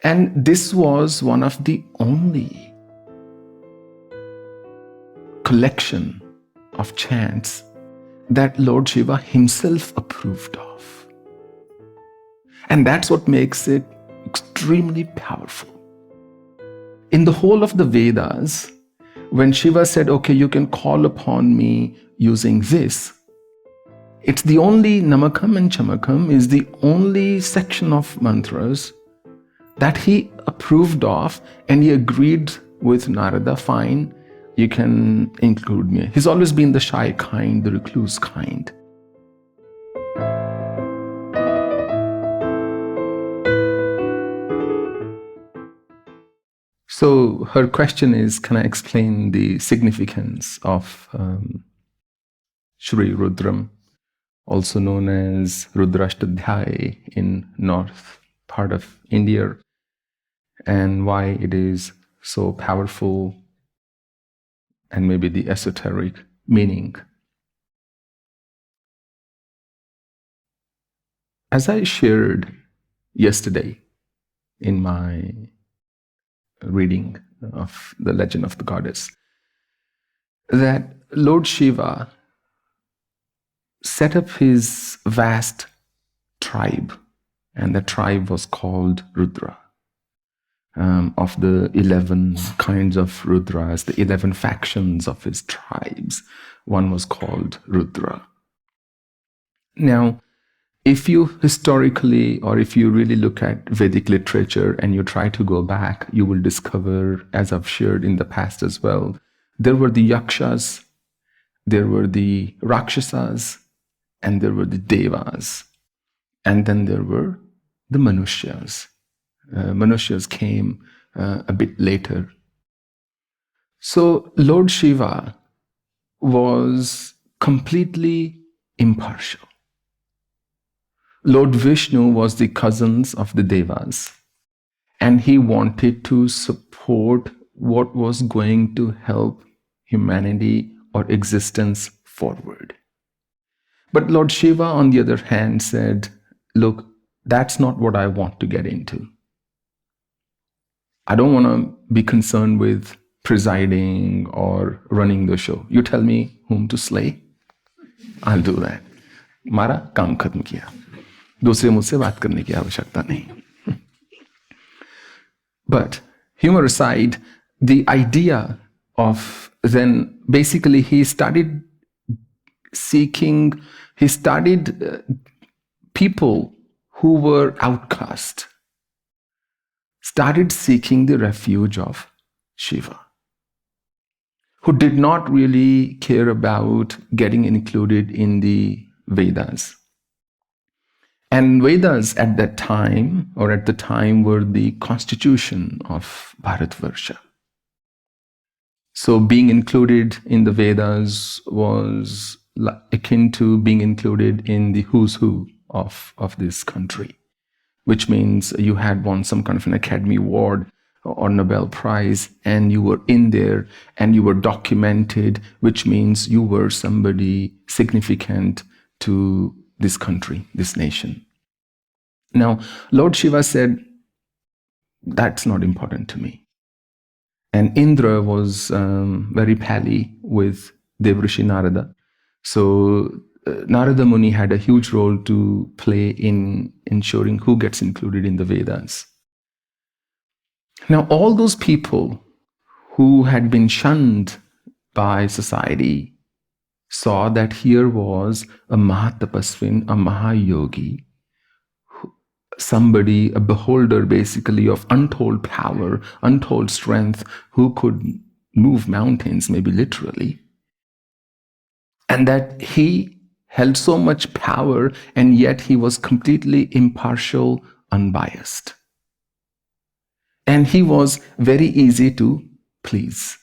And this was one of the only collection of chants that Lord Shiva himself approved of. And that's what makes it extremely powerful. In the whole of the Vedas, when Shiva said, okay, you can call upon me using this, it's the only Namakam and Chamakam is the only section of mantras that he approved of, and he agreed with Narada, fine, you can include me. He's always been the shy kind, the recluse kind. So her question is, can I explain the significance of Sri Rudram, also known as Rudrashtadhyay in north part of India, and why it is so powerful, and maybe the esoteric meaning. As I shared yesterday in my reading of the legend of the goddess, that Lord Shiva set up his vast tribe, and the tribe was called Rudra. Of the 11 kinds of Rudras, the 11 factions of his tribes, one was called Rudra. Now, if you historically, or if you really look at Vedic literature and you try to go back, you will discover, as I've shared in the past as well, there were the Yakshas, there were the Rakshasas, and there were the Devas, and then there were the Manushyas. Manushyas came a bit later. So Lord Shiva was completely impartial. Lord Vishnu was the cousins of the Devas, and he wanted to support what was going to help humanity or existence forward. But Lord Shiva, on the other hand, said, look, that's not what I want to get into. I don't want to be concerned with presiding or running the show. You tell me whom to slay, I'll do that. Mara काम खत्म किया. दूसरे मुझसे बात करने की आवश्यकता नहीं. But humor aside, the idea of then basically he started people who were outcast started seeking the refuge of Shiva, who did not really care about getting included in the Vedas. And Vedas at that time, or at the time, were the constitution of Bharatvarsha. So being included in the Vedas was akin to being included in the who's who of this country, which means you had won some kind of an Academy Award or Nobel Prize, and you were in there and you were documented, which means you were somebody significant to this country, this nation. Now, Lord Shiva said, that's not important to me. And Indra was very pally with Devrishi Narada. So Narada Muni had a huge role to play in ensuring who gets included in the Vedas. Now, all those people who had been shunned by society saw that here was a Mahatapasvin, a Mahayogi, somebody, a beholder basically of untold power, untold strength, who could move mountains, maybe literally. And that he held so much power, and yet he was completely impartial, unbiased. And he was very easy to please.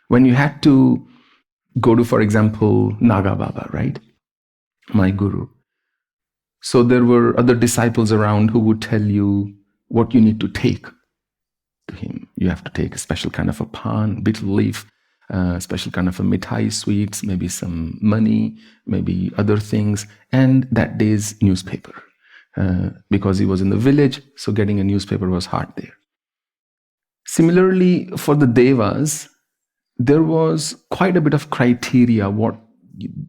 When you had to go to, for example, Naga Baba, right? My guru. So there were other disciples around who would tell you what you need to take to him. You have to take a special kind of a pan, betel leaf, special kind of a mithai sweets, maybe some money, maybe other things, and that day's newspaper. because he was in the village, so getting a newspaper was hard there. Similarly, for the devas, there was quite a bit of criteria what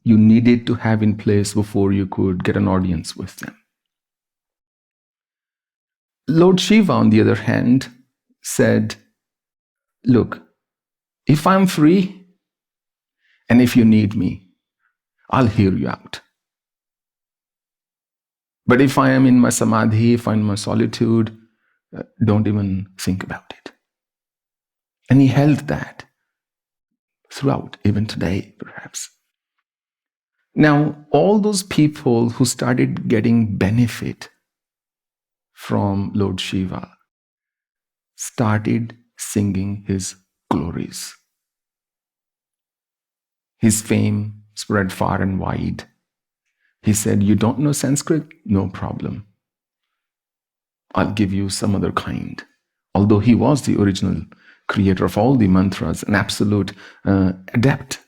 you needed to have in place before you could get an audience with them. Lord Shiva, on the other hand, said, look, if I'm free and if you need me, I'll hear you out. But if I am in my samadhi, if I'm in my solitude, don't even think about it. And he held that throughout, even today, perhaps. Now, all those people who started getting benefit from Lord Shiva started singing his glories. His fame spread far and wide. He said, you don't know Sanskrit? No problem. I'll give you some other kind. Although he was the original creator of all the mantras, an absolute adept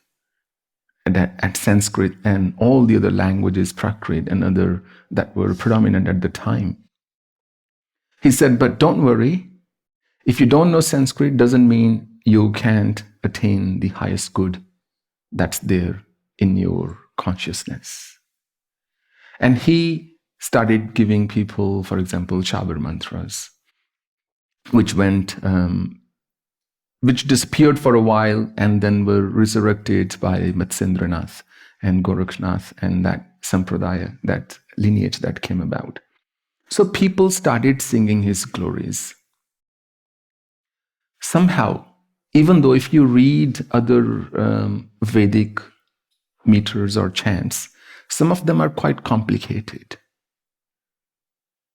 at Sanskrit and all the other languages, Prakrit and other that were predominant at the time. He said, but don't worry. If you don't know Sanskrit, doesn't mean you can't attain the highest good that's there in your consciousness. And he started giving people, for example, Chabar mantras, which disappeared for a while and then were resurrected by Matsendranath and Gorakshnath and that sampradaya, that lineage that came about. So people started singing his glories. Somehow, even though if you read other Vedic meters or chants, some of them are quite complicated.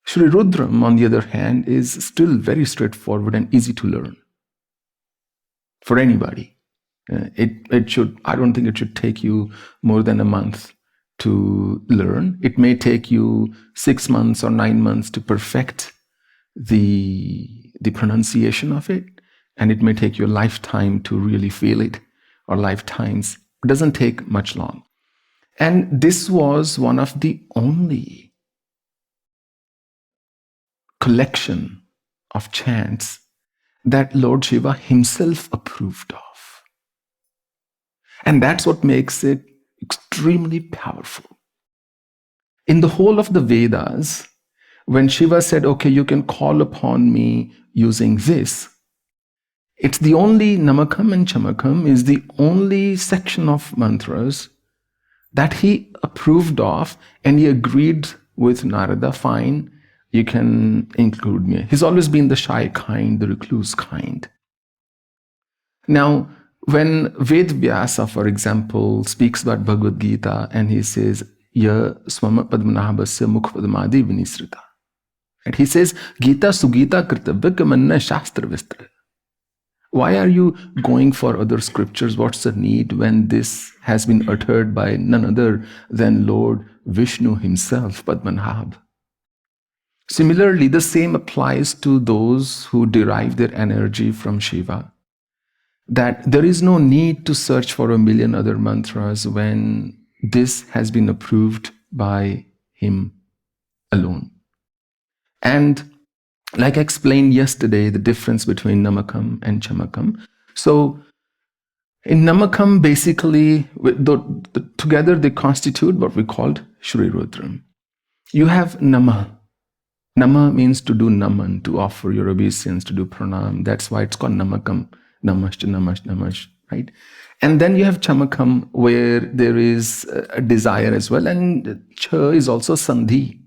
Sri Rudram, on the other hand, is still very straightforward and easy to learn for anybody. I don't think it should take you more than a month to learn. It may take you 6 months or 9 months to perfect the pronunciation of it, and it may take you a lifetime to really feel it, or lifetimes. It doesn't take much long. And this was one of the only collection of chants that Lord Shiva himself approved of. And that's what makes it extremely powerful. In the whole of the Vedas, when Shiva said, okay, you can call upon me using this, it's the only Namakam and Chamakam is the only section of mantras that he approved of, and he agreed with Narada, fine, you can include me. He's always been the shy kind, the recluse kind. Now, when Ved Vyasa, for example, speaks about Bhagavad Gita and he says, Ya Swama Padmanabhasya Mukhpadamadi Vinisrita. And he says, Gita Sugita Kritabhya Kamanna Shastra Vistra. Why are you going for other scriptures? What's the need when this has been uttered by none other than Lord Vishnu himself, Padmanabh? Similarly, the same applies to those who derive their energy from Shiva, that there is no need to search for a million other mantras when this has been approved by him alone. And like I explained yesterday, the difference between Namakam and Chamakam. So in Namakam, basically, together they constitute what we called Sri Rudram. You have Nama. Nama means to do naman, to offer your obeisance, to do pranam. That's why it's called Namakam. Namash, namash, namash, right? And then you have Chamakam, where there is a desire as well. And Cha is also Sandhi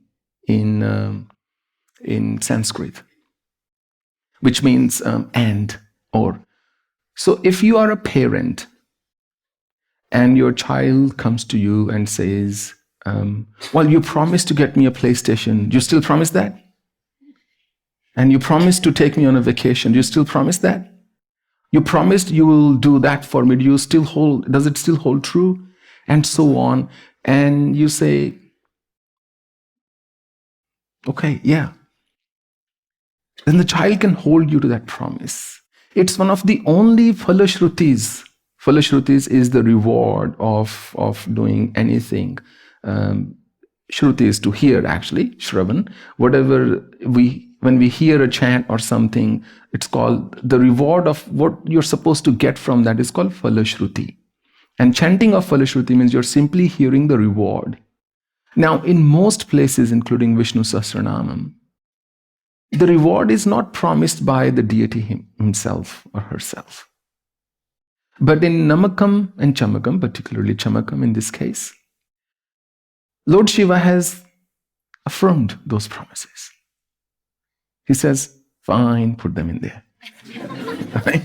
in Sanskrit, which means and, or. So if you are a parent and your child comes to you and says, well, you promised to get me a PlayStation. Do you still promise that? And you promised to take me on a vacation. Do you still promise that? You promised you will do that for me. Does it still hold true? And so on. And you say, okay, yeah. Then the child can hold you to that promise. It's one of the only phalashrutis. Phalashrutis is the reward of doing anything Shruti is to hear, actually, Shravan. When we hear a chant or something, it's called the reward of what you're supposed to get from that is called Phalashruti. And chanting of Phalashruti means you're simply hearing the reward. Now, in most places, including Vishnu Sahasranamam, the reward is not promised by the deity himself or herself. But in Namakam and Chamakam, particularly Chamakam in this case, Lord Shiva has affirmed those promises. He says, fine, put them in there. Right?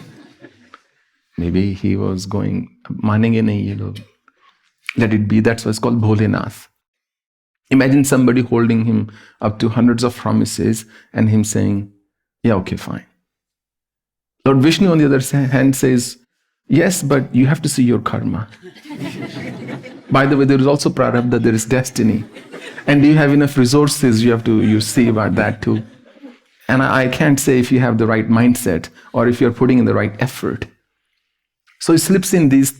Maybe he was going, let it be. That's why it's called Bholenath. Imagine somebody holding him up to hundreds of promises and him saying, yeah, okay, fine. Lord Vishnu, on the other hand, says, yes, but you have to see your karma. By the way, there is also prarabdha, there is destiny. And do you have enough resources? You see about that too. And I can't say if you have the right mindset or if you're putting in the right effort. So it slips in these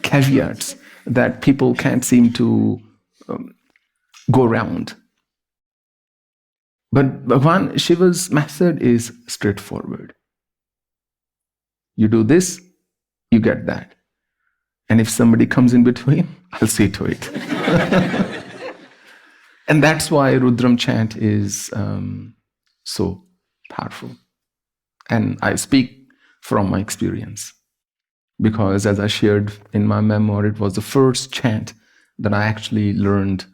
caveats that people can't seem to go around. But Bhagwan Shiva's method is straightforward. You do this, you get that. And if somebody comes in between, I'll see to it. And that's why Rudram chant is so powerful. And I speak from my experience. Because as I shared in my memoir, it was the first chant that I actually learned,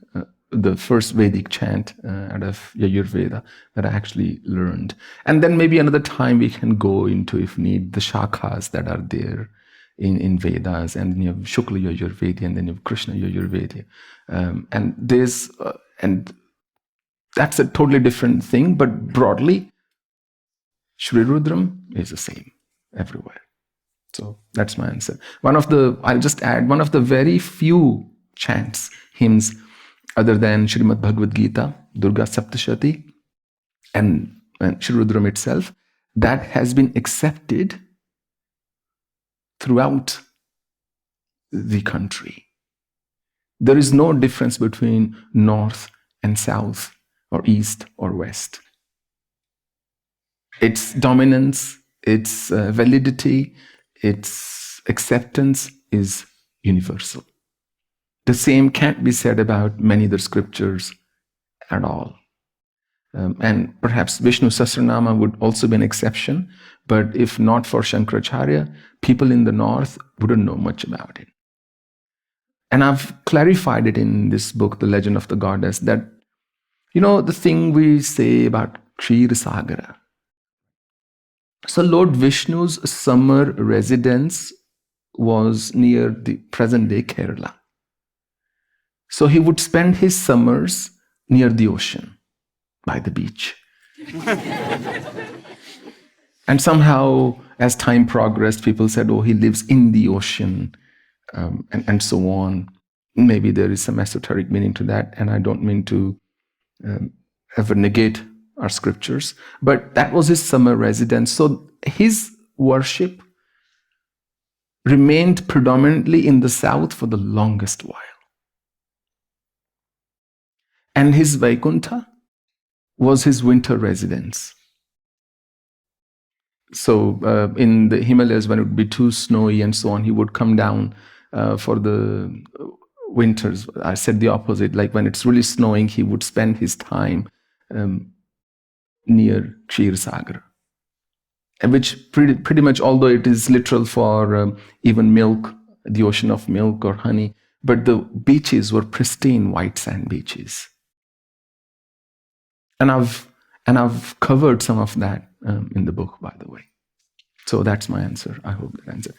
the first Vedic chant out of Yajurveda that I actually learned. And then maybe another time we can go into, if need, the shakhas that are there in Vedas, and then you have Shukla Yajurveda, and then you have Krishna Yajurveda. And that's a totally different thing, but broadly, Sri Rudram is the same everywhere. So that's my answer. I'll just add, one of the very few chants, hymns, other than Srimad Bhagavad Gita, Durga Saptashati, and Sri Rudram itself, that has been accepted throughout the country. There is no difference between north and south, or east or west. Its dominance, its validity, its acceptance is universal. The same can't be said about many other scriptures at all. And perhaps Vishnu Sahasranama would also be an exception, but if not for Shankaracharya, people in the north wouldn't know much about it. And I've clarified it in this book, The Legend of the Goddess, that, the thing we say about Ksheer Sagara. So Lord Vishnu's summer residence was near the present-day Kerala. So he would spend his summers near the ocean, by the beach. And somehow, as time progressed, people said, oh, he lives in the ocean, and so on. Maybe there is some esoteric meaning to that, and I don't mean to ever negate our scriptures, but that was his summer residence. So his worship remained predominantly in the south for the longest while. And his Vaikuntha was his winter residence. So in the Himalayas, when it would be too snowy and so on, he would come down for the winters. I said the opposite, like when it's really snowing, he would spend his time near Ksheer Sagar, which pretty much, although it is literal for even milk, the ocean of milk or honey, but the beaches were pristine white sand beaches. And I've covered some of that in the book, by the way. So that's my answer. I hope that answered.